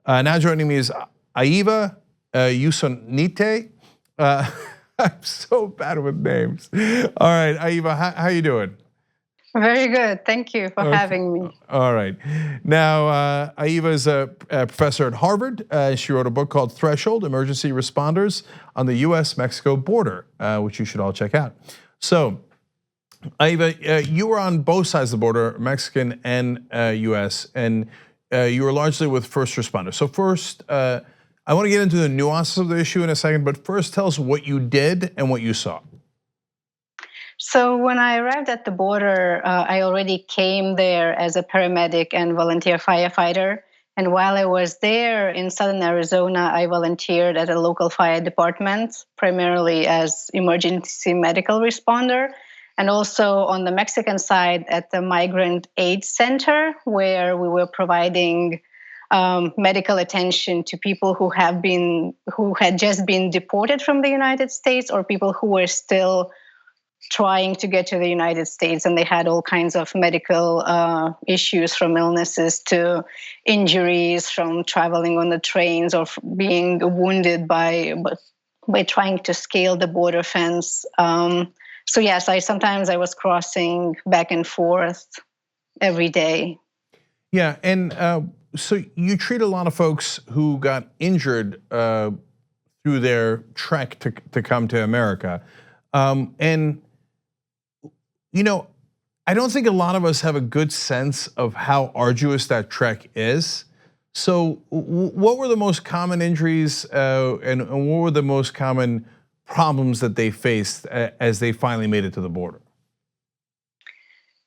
Now joining me is Aiva Yusonite. I'm so bad with names. All right, Aiva, how you doing? Very good. Thank you for having me. All right. Now, Aiva is a professor at Harvard. She wrote a book called Threshold: Emergency Responders on the U.S.-Mexico Border, which you should all check out. So, Aiva, you were on both sides of the border, Mexican and U.S., and you were largely with first responders. So first, I want to get into the nuances of the issue in a second, but first tell us what you did and what you saw. So when I arrived at the border, I already came there as a paramedic and volunteer firefighter. And while I was there in southern Arizona, I volunteered at a local fire department, primarily as emergency medical responder, and also on the Mexican side at the Migrant Aid Center, where we were providing medical attention to people who had just been deported from the United States, or people who were still trying to get to the United States, and they had all kinds of medical issues, from illnesses to injuries, from traveling on the trains, or being wounded by trying to scale the border fence. So yes, sometimes I was crossing back and forth every day. Yeah, and so you treat a lot of folks who got injured through their trek to come to America, and you know, I don't think a lot of us have a good sense of how arduous that trek is. So, what were the most common injuries, and what were the most common problems that they faced as they finally made it to the border?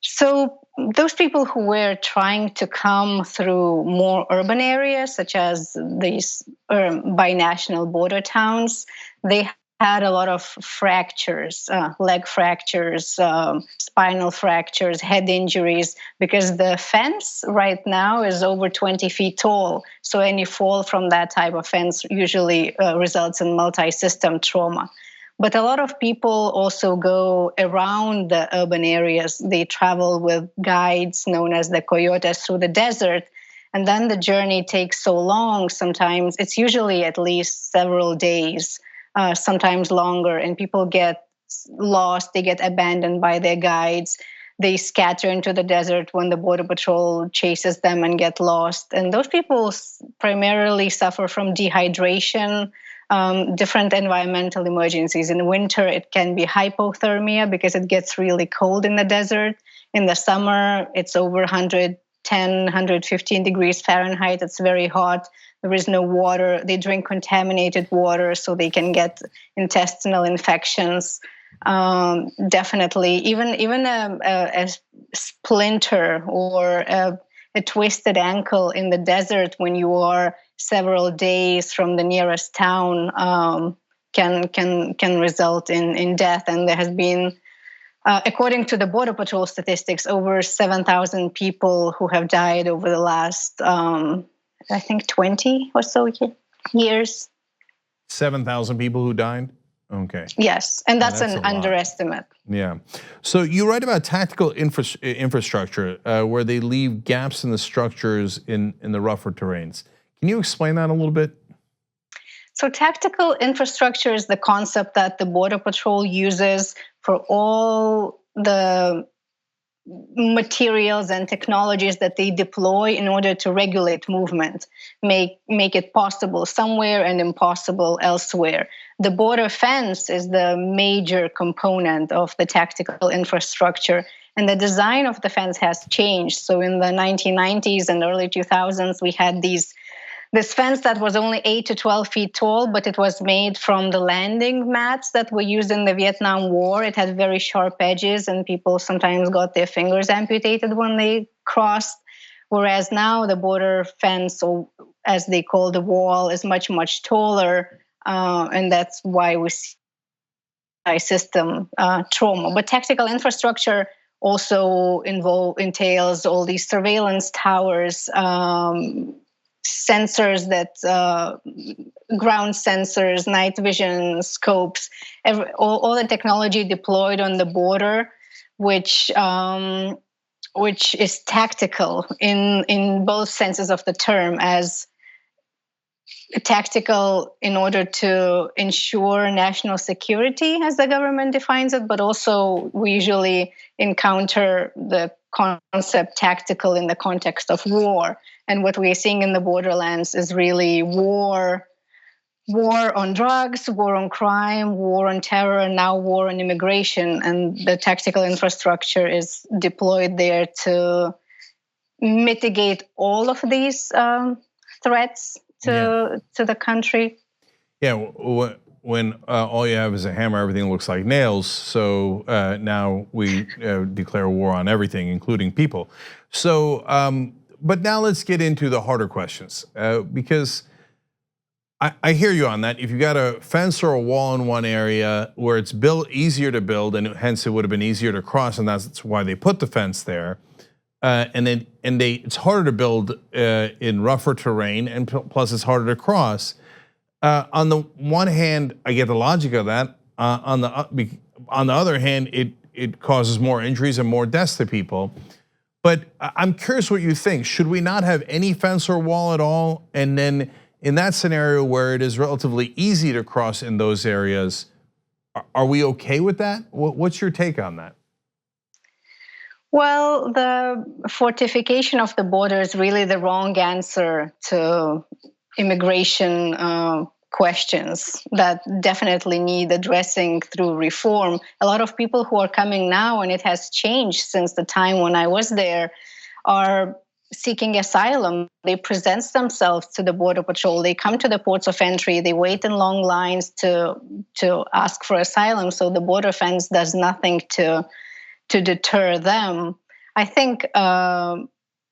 So those people who were trying to come through more urban areas, such as these binational border towns, they had a lot of fractures, leg fractures, spinal fractures, head injuries, because the fence right now is over 20 feet tall. So any fall from that type of fence usually results in multi-system trauma. But a lot of people also go around the urban areas. They travel with guides known as the coyotes through the desert. And then the journey takes so long, sometimes it's usually at least several days, sometimes longer, and people get lost, they get abandoned by their guides. They scatter into the desert when the Border Patrol chases them and get lost. And those people primarily suffer from dehydration, different environmental emergencies. In winter, it can be hypothermia because it gets really cold in the desert. In the summer, it's over 110, 115 degrees Fahrenheit. It's very hot. There is no water. They drink contaminated water, so they can get intestinal infections. Definitely, even a splinter or a twisted ankle in the desert when you are several days from the nearest town can result in death. And there has been, according to the Border Patrol statistics, over 7,000 people who have died over the last, I think, 20 or so years. 7,000 people who died? Okay. Yes, and that's an underestimate. Yeah. So you write about tactical infrastructure where they leave gaps in the structures in the rougher terrains. Can you explain that a little bit? So tactical infrastructure is the concept that the Border Patrol uses for all the materials and technologies that they deploy in order to regulate movement, make it possible somewhere and impossible elsewhere. The border fence is the major component of the tactical infrastructure, and the design of the fence has changed. So in the 1990s and early 2000s, we had this fence that was only 8 to 12 feet tall, but it was made from the landing mats that were used in the Vietnam War. It had very sharp edges, and people sometimes got their fingers amputated when they crossed. Whereas now the border fence, or as they call the wall, is much, much taller, and that's why we see system trauma. But tactical infrastructure also entails all these surveillance towers, sensors ground sensors, night vision scopes, all the technology deployed on the border, which is tactical in both senses of the term, as tactical in order to ensure national security, as the government defines it, but also we usually encounter the concept tactical in the context of war. And what we are seeing in the borderlands is really war on drugs, war on crime, war on terror, and now war on immigration. And the tactical infrastructure is deployed there to mitigate all of these threats to the country. Yeah, when all you have is a hammer, everything looks like nails. So now we declare war on everything, including people. So, but now let's get into the harder questions, because I hear you on that. If you got a fence or a wall in one area where it's built easier to build, and hence it would have been easier to cross, and that's why they put the fence there. It's harder to build in rougher terrain, and plus it's harder to cross. On the one hand, I get the logic of that. On the other hand, it causes more injuries and more deaths to people. But I'm curious what you think. Should we not have any fence or wall at all? And then in that scenario where it is relatively easy to cross in those areas, are we okay with that? What's your take on that? Well, the fortification of the border is really the wrong answer to immigration questions that definitely need addressing through reform. A lot of people who are coming now, and it has changed since the time when I was there, are seeking asylum. They present themselves to the Border Patrol. They come to the ports of entry. They wait in long lines to ask for asylum. So the border fence does nothing to deter them. I think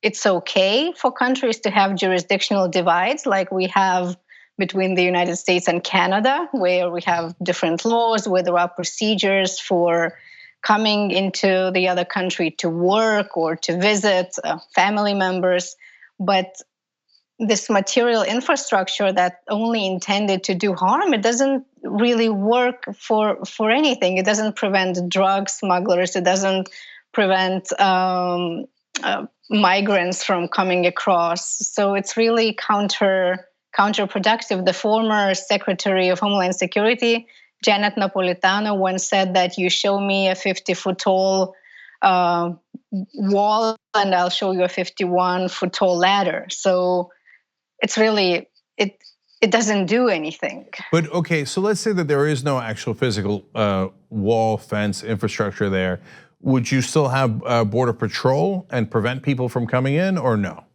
it's okay for countries to have jurisdictional divides like we have between the United States and Canada, where we have different laws, where there are procedures for coming into the other country to work or to visit family members. But this material infrastructure that only intended to do harm, it doesn't really work for anything. It doesn't prevent drug smugglers. It doesn't prevent migrants from coming across. So it's really counterproductive. The former Secretary of Homeland Security, Janet Napolitano, once said that you show me a 50-foot tall wall and I'll show you a 51-foot tall ladder. So it's really, it doesn't do anything. But okay, so let's say that there is no actual physical wall, fence, infrastructure there. Would you still have Border Patrol and prevent people from coming in, or no?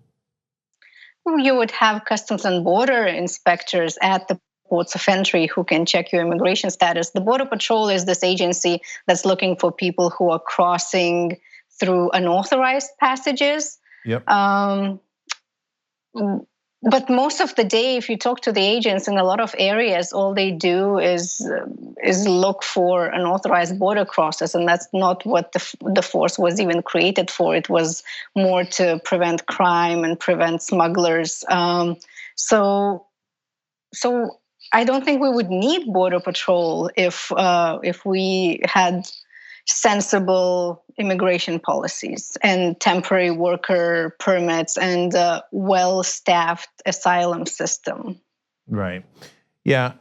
You would have Customs and Border inspectors at the ports of entry who can check your immigration status. The Border Patrol is this agency that's looking for people who are crossing through unauthorized passages. Yep. But most of the day, if you talk to the agents in a lot of areas, all they do is look for unauthorized border crosses, and that's not what the force was even created for. It was more to prevent crime and prevent smugglers. So I don't think we would need Border Patrol if we had sensible immigration policies and temporary worker permits and a well-staffed asylum system. Right. Yeah.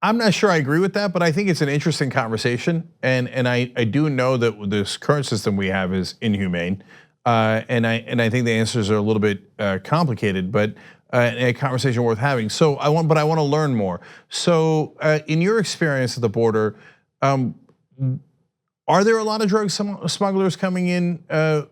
I'm not sure I agree with that, but I think it's an interesting conversation, and I do know that this current system we have is inhumane, and I think the answers are a little bit complicated, but a conversation worth having. So I want to learn more. So in your experience at the border, are there a lot of drug smugglers coming in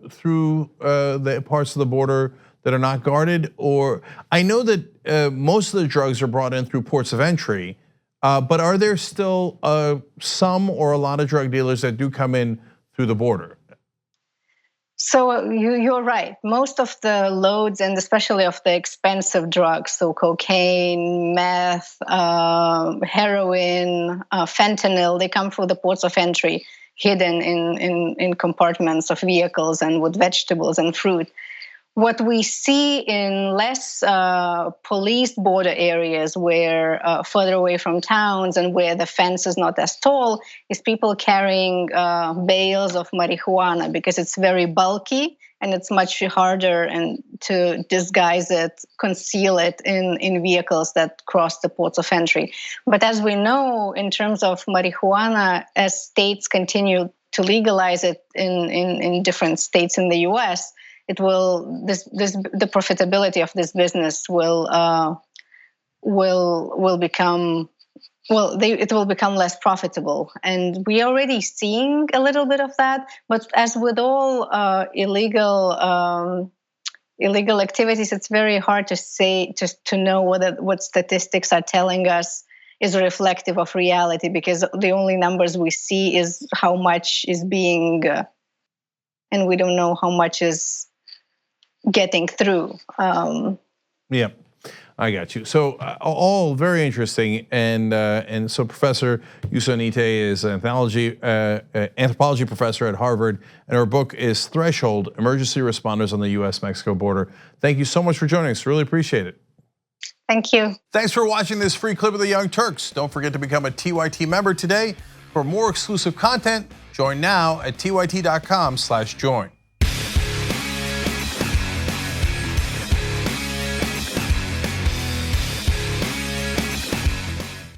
through the parts of the border that are not guarded? Or I know that most of the drugs are brought in through ports of entry, but are there still some or a lot of drug dealers that do come in through the border? So you're right. Most of the loads, and especially of the expensive drugs, so cocaine, meth, heroin, fentanyl, they come through the ports of entry, hidden in compartments of vehicles and with vegetables and fruit. What we see in less policed border areas, where further away from towns and where the fence is not as tall, is people carrying bales of marijuana, because it's very bulky and it's much harder and to disguise it, conceal it in vehicles that cross the ports of entry. But as we know, in terms of marijuana, as states continue to legalize it in different states in the U.S., it will the profitability of this business will become it will become less profitable, and we are already seeing a little bit of that. But as with all illegal activities, it's very hard to say, just to know what statistics are telling us is reflective of reality, because the only numbers we see is how much is being, and we don't know how much is getting through. Yeah, I got you. So all very interesting, and so Professor Usonite is an anthropology professor at Harvard, and her book is Threshold: Emergency Responders on the U.S.-Mexico Border. Thank you so much for joining us. Really appreciate it. Thank you. Thanks for watching this free clip of the Young Turks. Don't forget to become a TYT member today. For more exclusive content, join now at tyt.com/join.